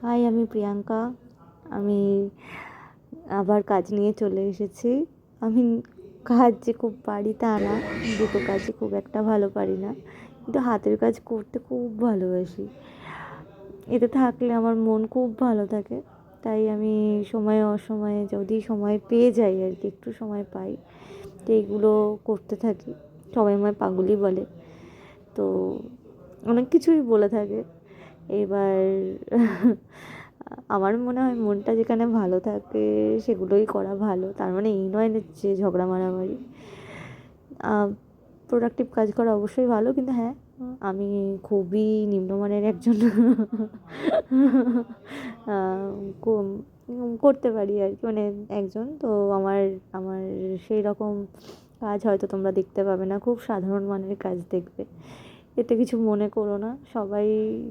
High, আমি প্রিয়াঙ্কা। আমি আবার কাজ নিয়ে চলে এসেছি। আমি কাজ যে খুব পারি তা না, দুটো কাজই খুব একটা ভালো পারি না, কিন্তু হাতের কাজ করতে খুব ভালোবাসি। এতে থাকলে আমার মন খুব ভালো থাকে। তাই আমি সময়ে অসময়ে যদি সময় পেয়ে যাই আর কি, একটু সময় পাই, তো এইগুলো করতে থাকি। সবাই আমায় পাগলই বলে, তো অনেক কিছুই বলে থাকে। এবার আমার মনে হয় মনটা যেখানে ভালো থাকে সেগুলোই করা ভালো। তার মানে এই নয় যে ঝগড়া মারামারি। প্রোডাক্টিভ কাজ করা অবশ্যই ভালো, কিন্তু হ্যাঁ, আমি খুবই নিম্নমানের একজন করতে পারি আর কি, মানে একজন তো। আমার আমার সেই রকম কাজ হয়তো তোমরা দেখতে পাবে না, খুব সাধারণ মানের কাজ দেখবে। এতে কিছু মনে করো না, সবাই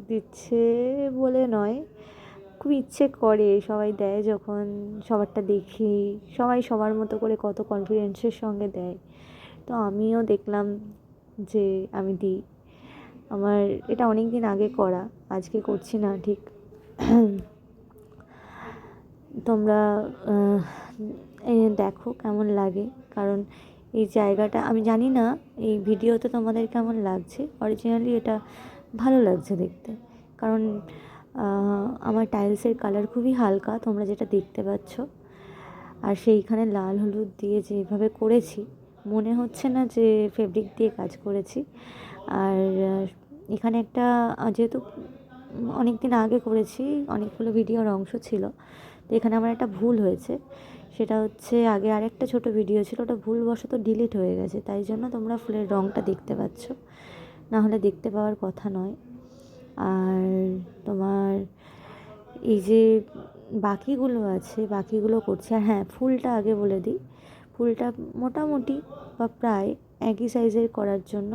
দিচ্ছে বলে নয়, খুব ইচ্ছে করে, সবাই দেয় যখন। সবারটা দেখি, সবাই সবার মতো করে কত কনফিডেন্সের সঙ্গে দেয়, তো আমিও দেখলাম যে আমি দিই। আমার এটা অনেক দিন আগে করা, আজকে করছি না ঠিক। তোমরা দেখো কেমন লাগে, কারণ এই জায়গাটা আমি জানি না এই ভিডিওতে তোমাদের কেমন লাগছে, অরিজিনালি এটা ভালো লাগছে দেখতে। কারণ আমার টাইলসের কালার খুবই হালকা, তোমরা যেটা দেখতে পাচ্ছ, আর সেইখানে লাল হলুদ দিয়ে যেভাবে করেছি, মনে হচ্ছে না যে ফেব্রিক দিয়ে কাজ করেছি। আর এখানে একটা যেহেতু অনেক দিন আগে করেছি, অনেকগুলো ভিডিওর অংশ ছিল, তো এখানে আমার একটা ভুল হয়েছে। সেটা হচ্ছে আগে আরেকটা ছোট ভিডিও ছিল, ওটা ভুলবশত ডিলিট হয়ে গেছে, তাই জন্য তোমরা ফুলের রঙটা দেখতে পাচ্ছ, না হলে দেখতে পাওয়ার কথা নয়। আর তোমার এই যে বাকিগুলো আছে, বাকিগুলো করছি। আর হ্যাঁ, ফুলটা আগে বলে দিই, ফুলটা মোটামুটি বা প্রায় একই সাইজের করার জন্য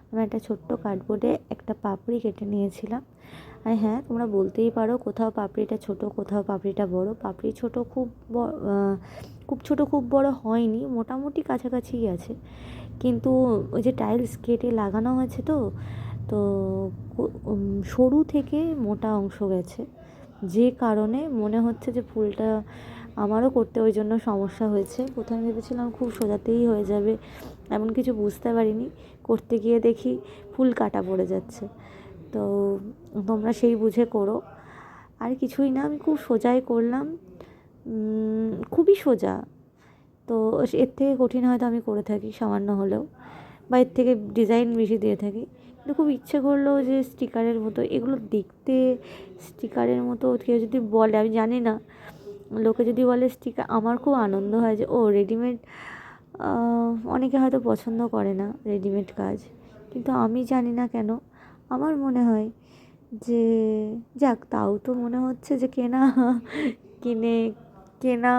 আমি একটা ছোট্ট কার্ডবোর্ডে একটা পাপড়ি কেটে নিয়েছিলাম। আর হ্যাঁ, তোমরা বলতেই পারো কোথাও পাপড়িটা ছোট, কোথাও পাপড়িটা বড়। পাপড়ি ছোট, খুব ছোট খুব বড় হয়নি, মোটামুটি কাছাকাছিই আছে। কিন্তু ওই যে টাইলস কেটে লাগানো হয়েছে, তো তো সরু থেকে মোটা অংশ গেছে, যে কারণে মনে হচ্ছে যে ফুলটা আমারও করতে ওই জন্য সমস্যা হয়েছে। প্রথমে ভেবেছিলাম খুব সোজাতেই হয়ে যাবে, এমন কিছু বুঝতে পারিনি। করতে গিয়ে দেখি ফুল কাটা পড়ে যাচ্ছে। তো তোমরা সেই বুঝে করো, আর কিছুই না, আমি খুব সোজাই করলাম, খুবই সোজা। তো এর থেকে কঠিন হয়তো আমি করে থাকি সামান্য হলেও, বা এর থেকে ডিজাইন বেশি দিয়ে থাকি, কিন্তু খুব ইচ্ছে করলো যে স্টিকারের মতো এগুলো দেখতে, স্টিকারের মতো কেউ যদি বলে, আমি জানি না, লোকে যদি বলে স্টিকার, আমার খুব আনন্দ হয় যে ও রেডিমেড। অনেকে হয়তো পছন্দ করে না রেডিমেড কাজ, কিন্তু আমি জানি না কেন আমার মনে হয় যে যাক, তাও তো মনে হচ্ছে যে কিনে কেনা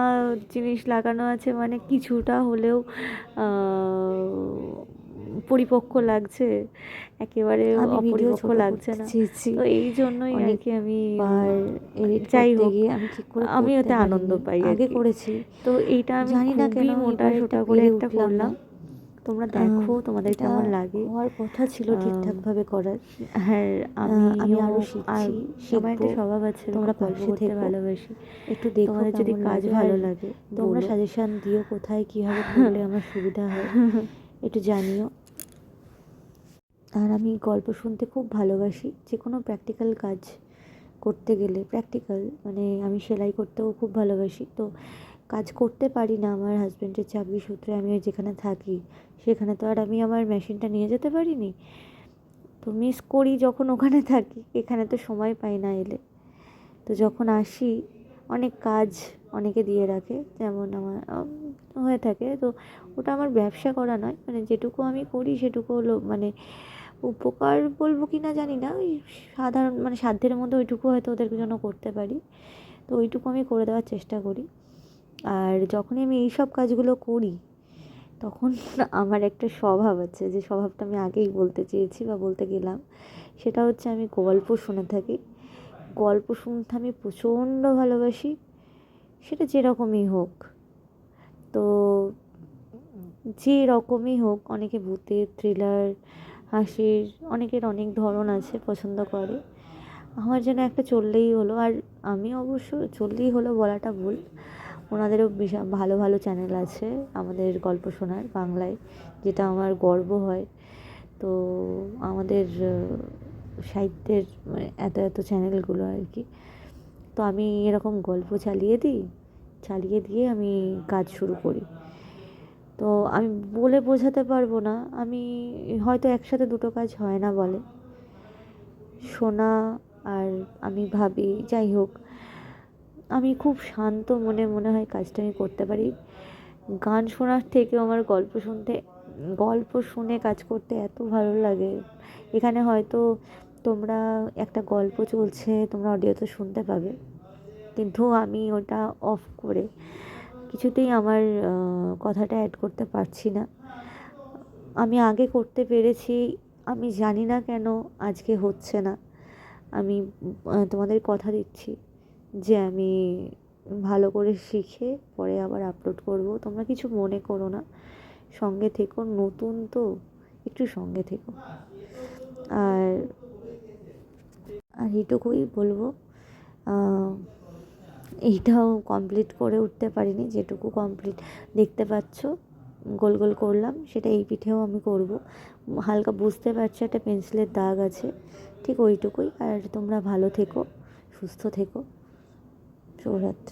জিনিস লাগানো আছে মানে কিছুটা হলেও পরিপক্ক লাগছে, একেবারে অপরিপক্ক লাগছে না। তো এই জন্যই আর কি আমি যাই হোক, আমি ঠিক করে আমি ওতে আনন্দ পাই আগে করেছি। তো এইটা আমি জানি না কেন মোটা সোটা করে একটা করলাম। তোমরা দেখো তোমাদের কেমন লাগে। হওয়ার কথা ছিল ঠিকঠাকভাবে করার। হ্যাঁ, আমি আরও শিখছি, আমার একটা স্বভাব আছে, তোমরা পাশে থেকে ভালোবাসি। একটু দেখো তোমাদের যদি কাজ ভালো লাগে তোমরা সাজেশান দিও, কোথায় কীভাবে করলে আমার সুবিধা হয় একটু জানিও। আর আমি গল্প শুনতে খুব ভালোবাসি, যে কোনো প্র্যাকটিক্যাল কাজ করতে গেলে, প্র্যাকটিক্যাল মানে আমি সেলাই করতেও খুব ভালোবাসি। তো কাজ করতে পারি না আমার হাজব্যান্ডের চাকরি সূত্রে, আমি যেখানে থাকি সেখানে তো আর আমি আমার মেশিনটা নিয়ে যেতে পারিনি, তো মিস করি যখন ওখানে থাকি, এখানে তো সময় পাই না এলে। তো যখন আসি অনেক কাজ অনেকে দিয়ে রাখে, যেমন আমার হয়ে থাকে, তো ওটা আমার ব্যবসা করা নয়, মানে যেটুকু আমি করি সেটুকু হলো, মানে উপকার বলবো কি না জানি না, ওই সাধারণ মানে সাধ্যের মধ্যে ওইটুকু হয়তো ওদের জন্য করতে পারি, তো ওইটুকু আমি করে দেওয়ার চেষ্টা করি। আর যখনই আমি এইসব কাজগুলো করি তখন আমার একটা স্বভাব আছে, যে স্বভাবটা আমি আগেই বলতে চেয়েছি বা বলতে গেলাম, সেটা হচ্ছে আমি গল্প শুনে থাকি। গল্প শুনতে আমি প্রচণ্ড ভালোবাসি, সেটা যেরকমই হোক। তো যে রকমই হোক, অনেকে ভূতের, থ্রিলার, হাসির, অনেকের অনেক ধরন আছে, পছন্দ করে। আমার যেন একটা চললেই হলো। আর আমি অবশ্য চললেই হলো বলাটা ভুল, ওনাদেরও বিশাল ভালো ভালো চ্যানেল আছে আমাদের গল্প শোনার বাংলায়, যেটা আমার গর্ব হয়। তো আমাদের সাহিত্যের মানে এত এত চ্যানেলগুলো আর কি। তো আমি এরকম গল্প চালিয়ে দিই, চালিয়ে দিয়ে আমি কাজ শুরু করি। তো আমি বলে বোঝাতে পারবো না, আমি হয়তো একসাথে দুটো কাজ হয় না বলে শোনা, আর আমি ভাবি যাই হোক, আমি খুব শান্ত মনে মনে হয় কাজটা আমি করতে পারি। গান শোনার থেকেও আমার গল্প শুনে কাজ করতে এত ভালো লাগে। এখানে হয়তো তোমরা একটা গল্প চলছে, তোমরা অডিওতে শুনতে পাবে, কিন্তু আমি ওটা অফ করে কিছুতেই আমার কথাটা অ্যাড করতে পারছি না। আমি আগে করতে পেরেছি, আমি জানি না কেন আজকে হচ্ছে না। আমি তোমাদের কথা দিচ্ছি যে আমি ভালো করে শিখে পরে আবার আপলোড করব, তোমরা কিছু মনে করো না, সঙ্গে থেকো, নতুন তো একটু সঙ্গে থেকো। আর আর এইটুকুই বলবো। এইটাও কমপ্লিট করে উঠতে পারিনি, যেটুকু কমপ্লিট দেখতে পাচ্ছ গোল গোল করলাম, সেটা এই পিঠেও আমি করব। হালকা বুঝতে পারছো একটা পেন্সিলের দাগ আছে, ঠিক ওইটুকুই। আর তোমরা ভালো থেকো, সুস্থ থেকো, শুভরাত্রি।